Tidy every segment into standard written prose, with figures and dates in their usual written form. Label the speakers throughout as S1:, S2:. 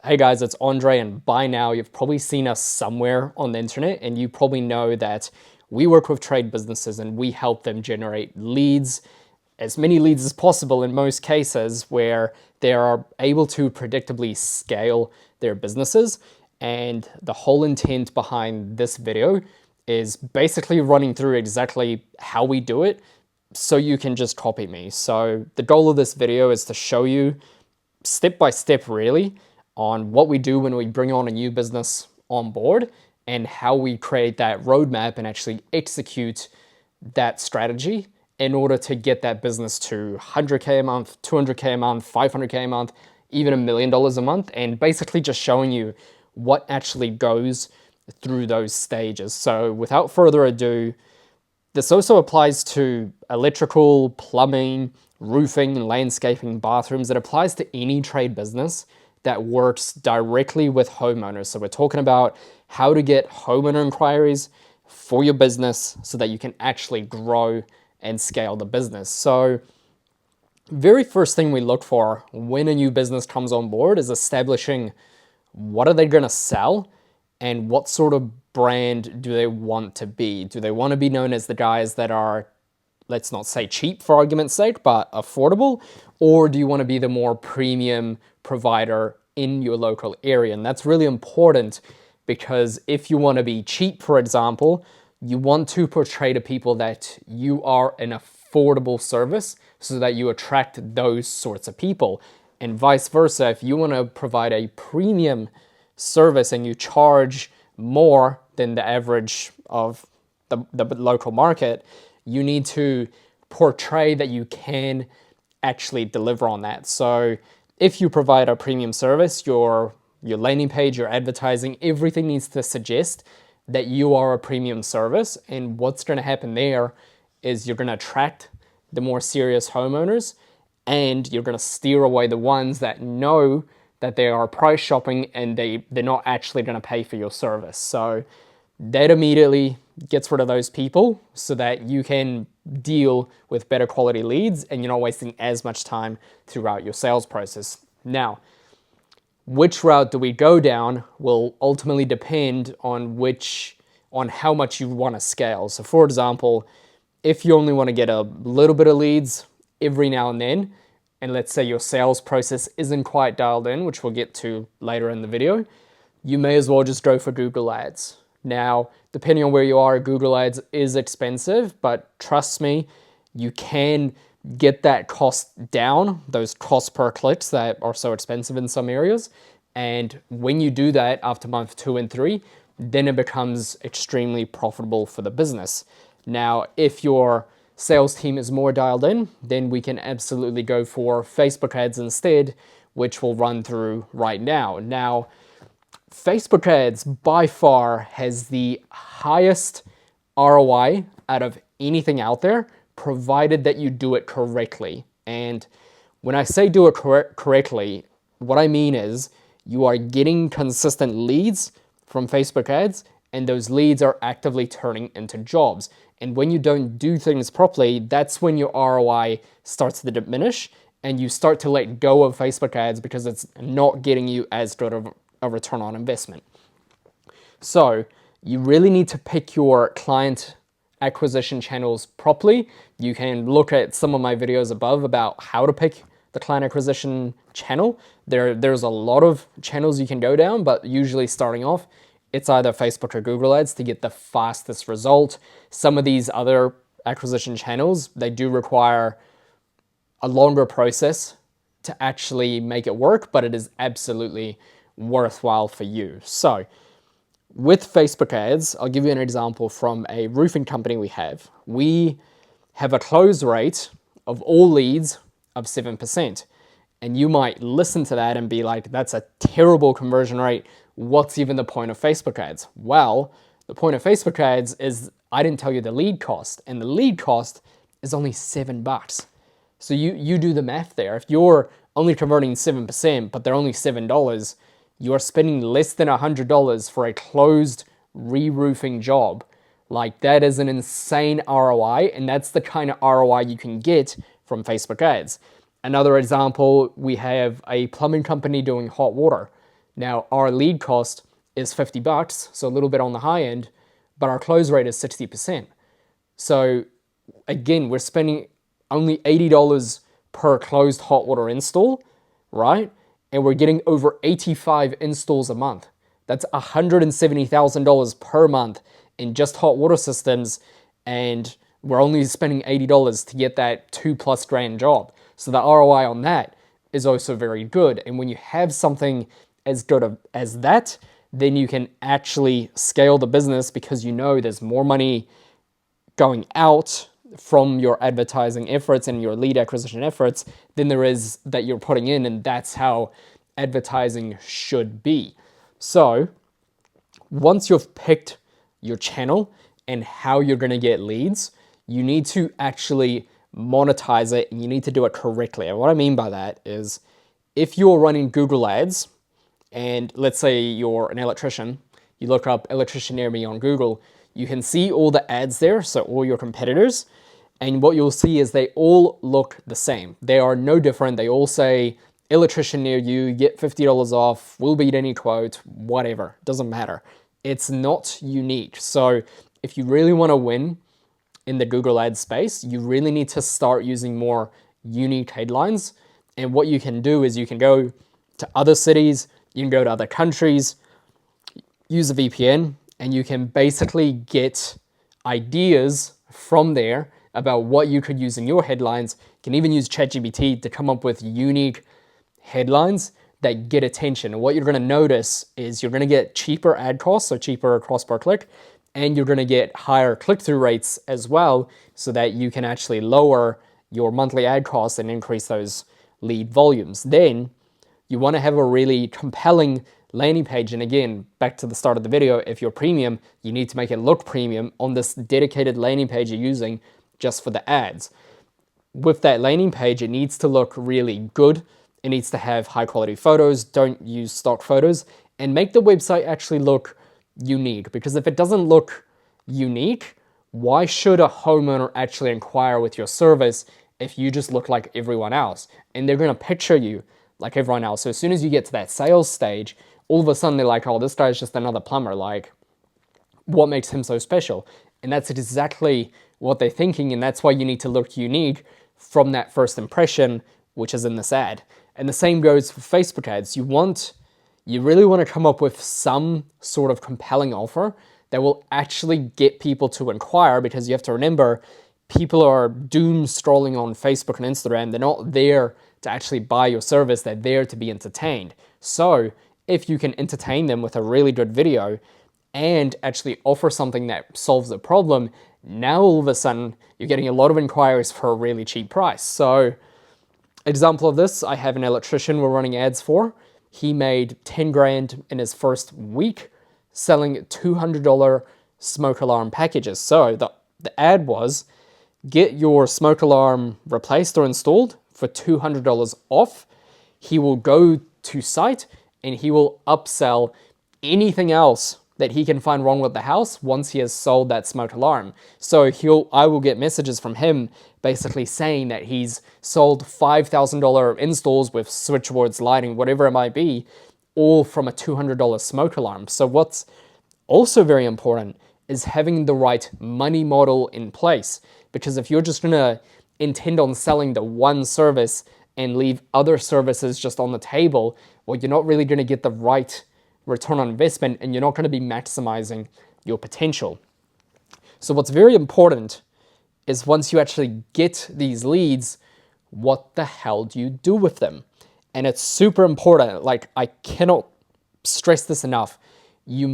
S1: Hey guys, it's Andre, and by now you've probably seen us somewhere on the internet, and you probably know that we work with trade businesses and we help them generate leads, as many leads as possible in most cases, where they are able to predictably scale their businesses. And the whole intent behind this video is basically running through exactly how we do it so you can just copy me. So the goal of this video is to show you step by step really on what we do when we bring on a new business on board and how we create that roadmap and actually execute that strategy in order to get that business to 100K a month, 200K a month, 500K a month, even $1 million a month, and basically just showing you what actually goes through those stages. So without further ado, this also applies to electrical, plumbing, roofing, landscaping, bathrooms. It applies to any trade business that works directly with homeowners. So we're talking about how to get homeowner inquiries for your business so that you can actually grow and scale the business. So very first thing we look for when a new business comes on board is establishing what are they going to sell and what sort of brand do they want to be. Do they want to be known as the guys that are, let's not say cheap for argument's sake, but affordable? Or do you want to be the more premium provider in your local area? And that's really important because if you want to be cheap, for example, you want to portray to people that you are an affordable service so that you attract those sorts of people. And vice versa, if you want to provide a premium service and you charge more than the average of the local market, you need to portray that you can actually deliver on that. So if you provide a premium service, your landing page, your advertising, everything needs to suggest that you are a premium service. And what's going to happen there is you're going to attract the more serious homeowners and you're going to steer away the ones that know that they are price shopping and they're not actually going to pay for your service. So that immediately gets rid of those people so that you can deal with better quality leads and you're not wasting as much time throughout your sales process. Now, which route do we go down will ultimately depend on how much you want to scale. So for example, if you only want to get a little bit of leads every now and then, and let's say your sales process isn't quite dialed in, which we'll get to later in the video, you may as well just go for Google Ads. Now, depending on where you are, Google Ads is expensive, but trust me, you can get that cost down, those costs per clicks that are so expensive in some areas. And when you do that after month 2 and 3, then it becomes extremely profitable for the business. Now, if your sales team is more dialed in, then we can absolutely go for Facebook ads instead, which we'll run through right now. Now, Facebook ads by far has the highest ROI out of anything out there, provided that you do it correctly. And when I say do it correctly, what I mean is you are getting consistent leads from Facebook ads, and those leads are actively turning into jobs. And when you don't do things properly, that's when your ROI starts to diminish and you start to let go of Facebook ads because it's not getting you as good of a return on investment. So you really need to pick your client acquisition channels properly. You can look at some of my videos above about how to pick the client acquisition channel. There's a lot of channels you can go down, but usually starting off, it's either Facebook or Google Ads to get the fastest result. Some of these other acquisition channels, they do require a longer process to actually make it work, but it is absolutely worthwhile for you. So with Facebook ads, I'll give you an example from a roofing company we have. We have a close rate of all leads of 7%. And you might listen to that and be like, that's a terrible conversion rate. What's even the point of Facebook ads? Well, the point of Facebook ads is I didn't tell you the lead cost, and the lead cost is only $7. So you do the math there. If you're only converting 7%, but they're only $7, you are spending less than $100 for a closed re-roofing job. Like, that is an insane ROI, and that's the kind of ROI you can get from Facebook ads. Another example, we have a plumbing company doing hot water. Now, our lead cost is $50, so a little bit on the high end, but our close rate is 60%. So again, we're spending only $80 per closed hot water install, right? And we're getting over 85 installs a month. That's $170,000 per month in just hot water systems, and we're only spending $80 to get that $2+ grand job. So the ROI on that is also very good. And when you have something as good as that, then you can actually scale the business because you know there's more money going out from your advertising efforts and your lead acquisition efforts than there is that you're putting in, and that's how advertising should be. So once you've picked your channel and how you're going to get leads, you need to actually monetize it, and you need to do it correctly. And what I mean by that is, if you're running Google ads, and let's say you're an electrician, you look up electrician near me on Google, you can see all the ads there, so all your competitors, and what you'll see is they all look the same. They are no different. They all say, electrician near you, get $50 off, will beat any quote, whatever, doesn't matter. It's not unique. So if you really want to win in the Google Ads space, you really need to start using more unique headlines. And what you can do is you can go to other cities, you can go to other countries, use a VPN, and you can basically get ideas from there about what you could use in your headlines. You can even use ChatGPT to come up with unique headlines that get attention. And what you're going to notice is you're going to get cheaper ad costs, so cheaper cost per click, and you're going to get higher click-through rates as well, so that you can actually lower your monthly ad costs and increase those lead volumes. Then you want to have a really compelling landing page. And again, back to the start of the video, if you're premium, you need to make it look premium on this dedicated landing page you're using just for the ads. With that landing page, it needs to look really good. It needs to have high quality photos. Don't use stock photos, and make the website actually look unique, because if it doesn't look unique, why should a homeowner actually inquire with your service if you just look like everyone else? And they're going to picture you like everyone else. So as soon as you get to that sales stage, all of a sudden they're like, oh, this guy's just another plumber. Like, what makes him so special? And that's exactly what they're thinking. And that's why you need to look unique from that first impression, which is in this ad. And the same goes for Facebook ads. You really want to come up with some sort of compelling offer that will actually get people to inquire, because you have to remember, people are doom scrolling on Facebook and Instagram. They're not there to actually buy your service. They're there to be entertained. So if you can entertain them with a really good video and actually offer something that solves the problem, now all of a sudden you're getting a lot of inquiries for a really cheap price. So example of this, I have an electrician we're running ads for. He made 10 grand in his first week selling $200 smoke alarm packages. So the ad was, get your smoke alarm replaced or installed for $200 off. He will go to site and he will upsell anything else that he can find wrong with the house once he has sold that smoke alarm. So I will get messages from him basically saying that he's sold $5,000 installs with switchboards, lighting, whatever it might be, all from a $200 smoke alarm. So what's also very important is having the right money model in place. Because if you're just gonna intend on selling the one service and leave other services just on the table, well, you're not really gonna get the right return on investment, and you're not gonna be maximizing your potential. So what's very important is, once you actually get these leads, what the hell do you do with them? And it's super important. Like, I cannot stress this enough. You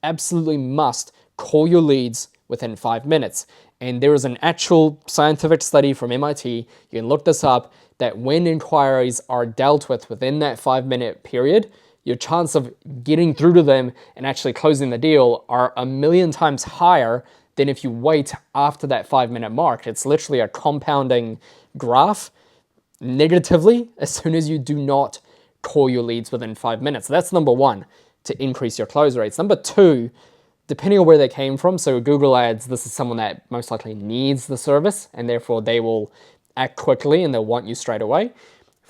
S1: absolutely must call your leads within 5 minutes. And there is an actual scientific study from MIT, you can look this up, that when inquiries are dealt with within that 5-minute period, your chance of getting through to them and actually closing the deal are 1,000,000 times higher than if you wait after that 5-minute mark. It's literally a compounding graph negatively as soon as you do not call your leads within 5 minutes. So that's number one, to increase your close rates. Number two, depending on where they came from, so Google Ads, this is someone that most likely needs the service, and therefore they will act quickly and they'll want you straight away.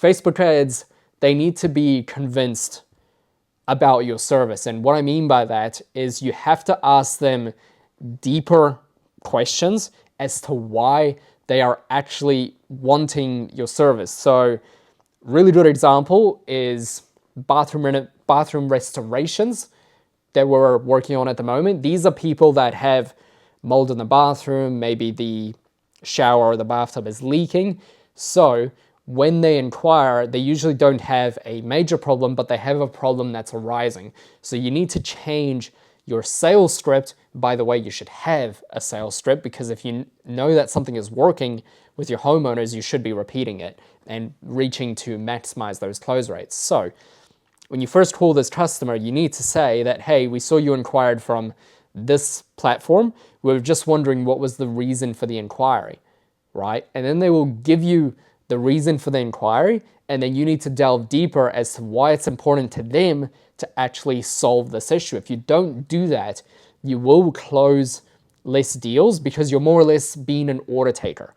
S1: Facebook ads, they need to be convinced about your service. And what I mean by that is you have to ask them deeper questions as to why they are actually wanting your service. So really good example is bathroom restorations that we're working on at the moment. These are people that have mold in the bathroom, maybe the shower or the bathtub is leaking. So when they inquire, they usually don't have a major problem, but they have a problem that's arising. So you need to change your sales script. By the way, you should have a sales script, because if you know that something is working with your homeowners, you should be repeating it and reaching to maximize those close rates. So when you first call this customer, you need to say that, hey, we saw you inquired from this platform. We were just wondering what was the reason for the inquiry, right? And then they will give you the reason for the inquiry, and then you need to delve deeper as to why it's important to them to actually solve this issue. If you don't do that, you will close less deals because you're more or less being an order taker.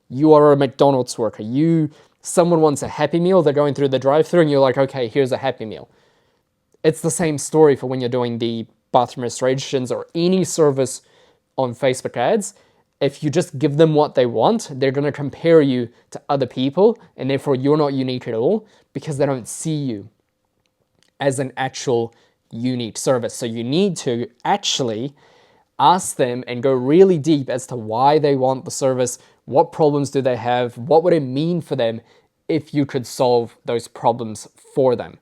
S1: You are a McDonald's worker. Someone wants a Happy Meal, they're going through the drive-thru and you're like, okay, here's a Happy Meal. It's the same story for when you're doing the bathroom restorations or any service on Facebook ads. If you just give them what they want, they're going to compare you to other people, and therefore you're not unique at all because they don't see you as an actual unique service. So you need to actually ask them and go really deep as to why they want the service, what problems do they have, what would it mean for them if you could solve those problems for them.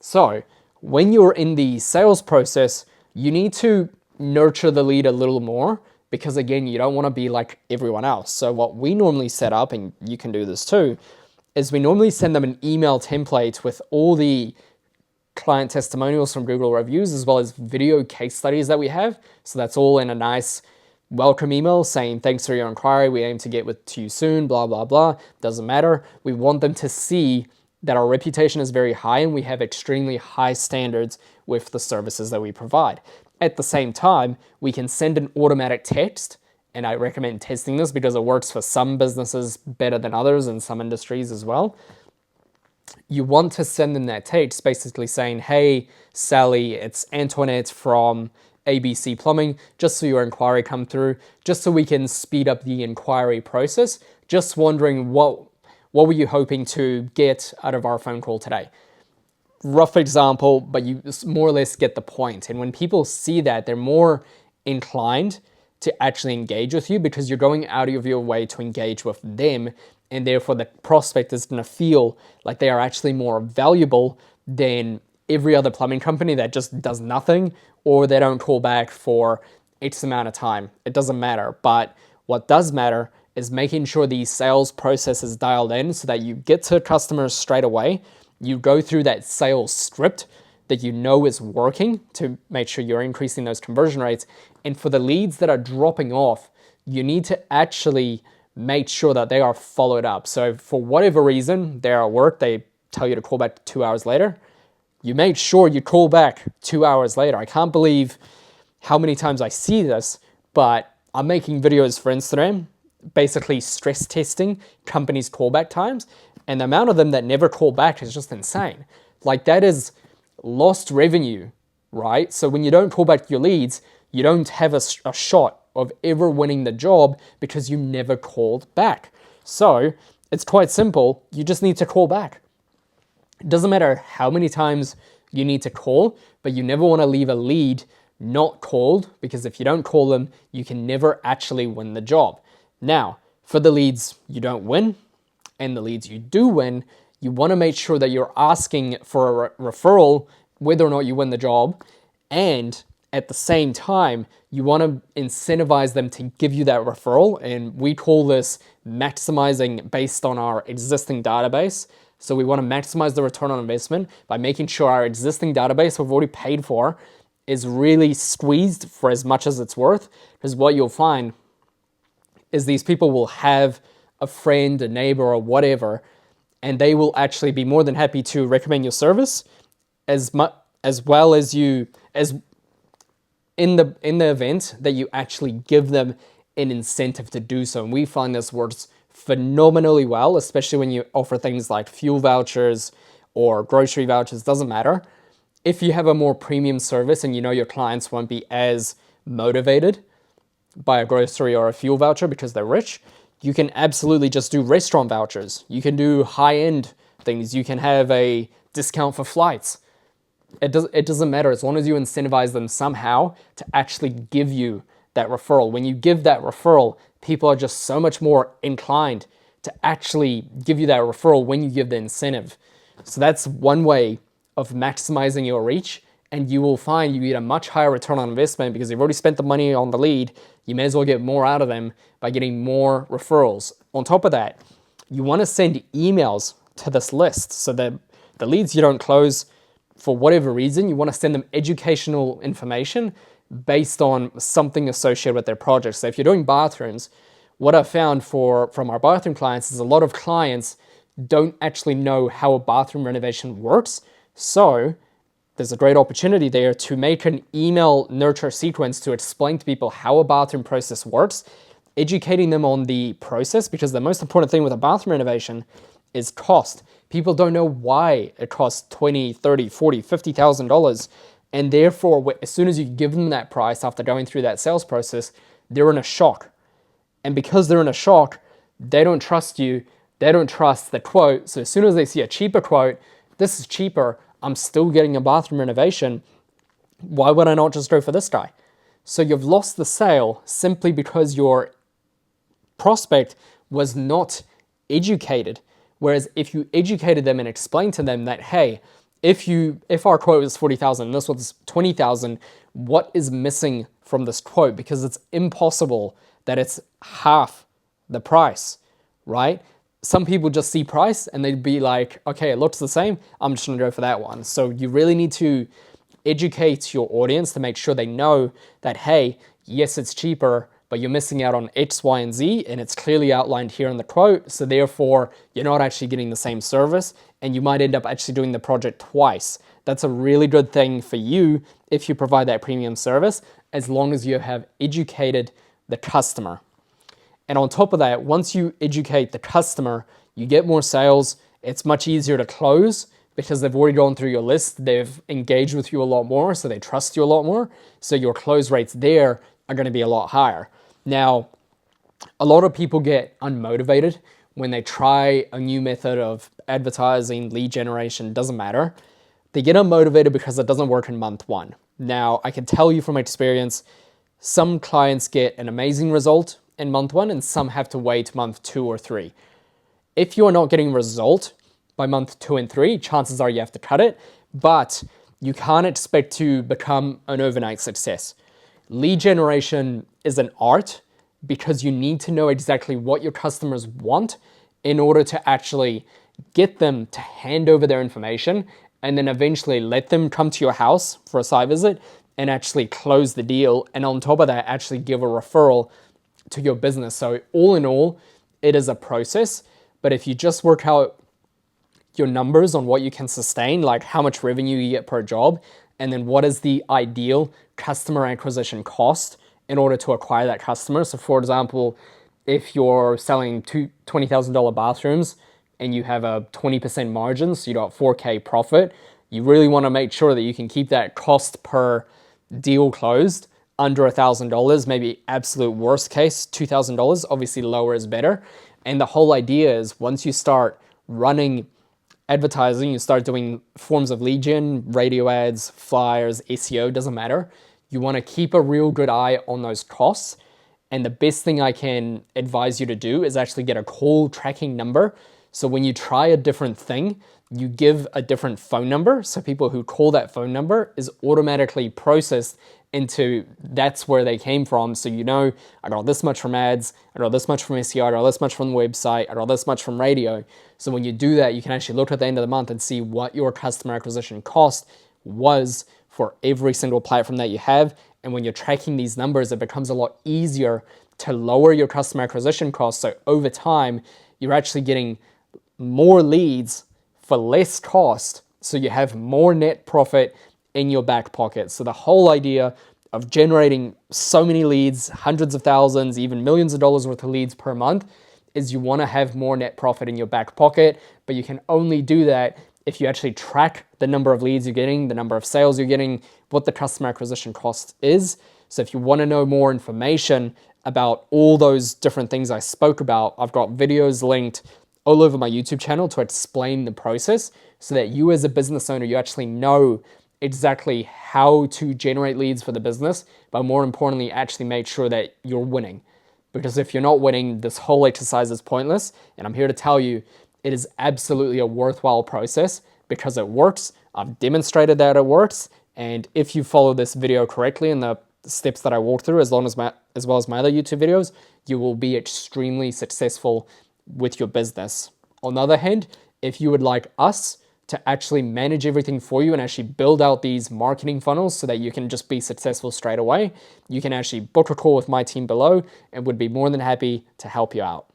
S1: So when you're in the sales process, you need to nurture the lead a little more, because again, you don't want to be like everyone else. So what we normally set up, and you can do this too, is we normally send them an email template with all the client testimonials from Google reviews, as well as video case studies that we have. So that's all in a nice welcome email saying, thanks for your inquiry. We aim to get to you soon, blah, blah, blah. Doesn't matter. We want them to see that our reputation is very high and we have extremely high standards with the services that we provide. At the same time, we can send an automatic text, and I recommend testing this because it works for some businesses better than others and some industries as well. You want to send them that text basically saying, hey, Sally, it's Antoinette from ABC Plumbing, just so your inquiry come through, just so we can speed up the inquiry process. Just wondering what were you hoping to get out of our phone call today? Rough example, but you more or less get the point. And when people see that, they're more inclined to actually engage with you because you're going out of your way to engage with them, and therefore the prospect is going to feel like they are actually more valuable than every other plumbing company that just does nothing, or they don't call back for X amount of time. It doesn't matter. But what does matter is making sure the sales process is dialed in so that you get to customers straight away. You go through that sales script that you know is working to make sure you're increasing those conversion rates. And for the leads that are dropping off, you need to actually make sure that they are followed up. So for whatever reason, they're at work, they tell you to call back 2 hours later. You make sure you call back 2 hours later. I can't believe how many times I see this, but I'm making videos for Instagram, basically stress testing companies' callback times. And the amount of them that never call back is just insane. Like, that is lost revenue, right? So when you don't call back your leads, you don't have a shot of ever winning the job because you never called back. So it's quite simple. You just need to call back. It doesn't matter how many times you need to call, but you never want to leave a lead not called, because if you don't call them, you can never actually win the job. Now, for the leads you don't win, and the leads you do win, you want to make sure that you're asking for a referral whether or not you win the job, and at the same time, you want to incentivize them to give you that referral, and we call this maximizing based on our existing database. So we want to maximize the return on investment by making sure our existing database we've already paid for is really squeezed for as much as it's worth, because what you'll find is these people will have a friend, a neighbor, or whatever, and they will actually be more than happy to recommend your service as well as in the event that you actually give them an incentive to do so. And we find this works phenomenally well, especially when you offer things like fuel vouchers or grocery vouchers, doesn't matter. If you have a more premium service and you know your clients won't be as motivated by a grocery or a fuel voucher because they're rich, you can absolutely just do restaurant vouchers. You can do high-end things. You can have a discount for flights. It doesn't matter as long as you incentivize them somehow to actually give you that referral. When you give that referral, people are just so much more inclined to actually give you that referral when you give the incentive. So that's one way of maximizing your reach, and you will find you get a much higher return on investment because you've already spent the money on the lead. You may as well get more out of them by getting more referrals. On top of that, you want to send emails to this list so that the leads you don't close for whatever reason, you want to send them educational information based on something associated with their project. So if you're doing bathrooms, what I've found from our bathroom clients is a lot of clients don't actually know how a bathroom renovation works. So there's a great opportunity there to make an email nurture sequence to explain to people how a bathroom process works, educating them on the process, because the most important thing with a bathroom renovation is cost. People don't know why it costs $20, $30, $40, $50,000. And therefore, as soon as you give them that price after going through that sales process, they're in a shock. And because they're in a shock, they don't trust you. They don't trust the quote. So as soon as they see a cheaper quote, this is cheaper, I'm still getting a bathroom renovation. Why would I not just go for this guy? So you've lost the sale simply because your prospect was not educated. Whereas if you educated them and explained to them that, hey, if our quote is 40,000 and this one's 20,000, what is missing from this quote? Because it's impossible that it's half the price, right? Some people just see price and they'd be like, okay, it looks the same, I'm just gonna go for that one. So you really need to educate your audience to make sure they know that, hey, yes, it's cheaper, but you're missing out on X, Y, and Z, and it's clearly outlined here in the quote, so therefore you're not actually getting the same service, and you might end up actually doing the project twice. That's a really good thing for you if you provide that premium service, as long as you have educated the customer. And on top of that, once you educate the customer, you get more sales. It's much easier to close because they've already gone through your list. They've engaged with you a lot more, so they trust you a lot more. So your close rates there are going to be a lot higher. Now, a lot of people get unmotivated when they try a new method of advertising, lead generation, doesn't matter. They get unmotivated because it doesn't work in month one. Now, I can tell you from experience, some clients get an amazing result in month one and some have to wait month 2 or 3. If you are not getting a result by month 2 and 3, chances are you have to cut it, but you can't expect to become an overnight success. Lead generation is an art because you need to know exactly what your customers want in order to actually get them to hand over their information and then eventually let them come to your house for a site visit and actually close the deal. And on top of that, actually give a referral to your business. So all in all, it is a process, but if you just work out your numbers on what you can sustain, like how much revenue you get per job, and then what is the ideal customer acquisition cost in order to acquire that customer. So for example, if you're selling $20,000 bathrooms and you have a 20% margin, so you got 4K profit, you really want to make sure that you can keep that cost per deal closed under $1,000, maybe absolute worst case, $2,000. Obviously lower is better. And the whole idea is once you start running advertising, you start doing forms of lead gen, radio ads, flyers, SEO, doesn't matter. You want to keep a real good eye on those costs. And the best thing I can advise you to do is actually get a call tracking number. So when you try a different thing, you give a different phone number. So people who call that phone number is automatically processed into that's where they came from. So you know, I got this much from ads, I got this much from SEO, I got this much from the website, I got this much from radio. So when you do that, you can actually look at the end of the month and see what your customer acquisition cost was for every single platform that you have. And when you're tracking these numbers, it becomes a lot easier to lower your customer acquisition costs. So over time, you're actually getting more leads for less cost. So you have more net profit in your back pocket. So the whole idea of generating so many leads, hundreds of thousands, even millions of dollars worth of leads per month, is you want to have more net profit in your back pocket, but you can only do that if you actually track the number of leads you're getting, the number of sales you're getting, what the customer acquisition cost is. So if you want to know more information about all those different things I spoke about, I've got videos linked all over my YouTube channel to explain the process so that you as a business owner, you actually know exactly how to generate leads for the business, but more importantly, actually make sure that you're winning. Because if you're not winning, this whole exercise is pointless. And I'm here to tell you, it is absolutely a worthwhile process because it works. I've demonstrated that it works. And if you follow this video correctly and the steps that I walk through, as well as my other YouTube videos, you will be extremely successful with your business. On the other hand, if you would like us to actually manage everything for you and actually build out these marketing funnels so that you can just be successful straight away, you can actually book a call with my team below and would be more than happy to help you out.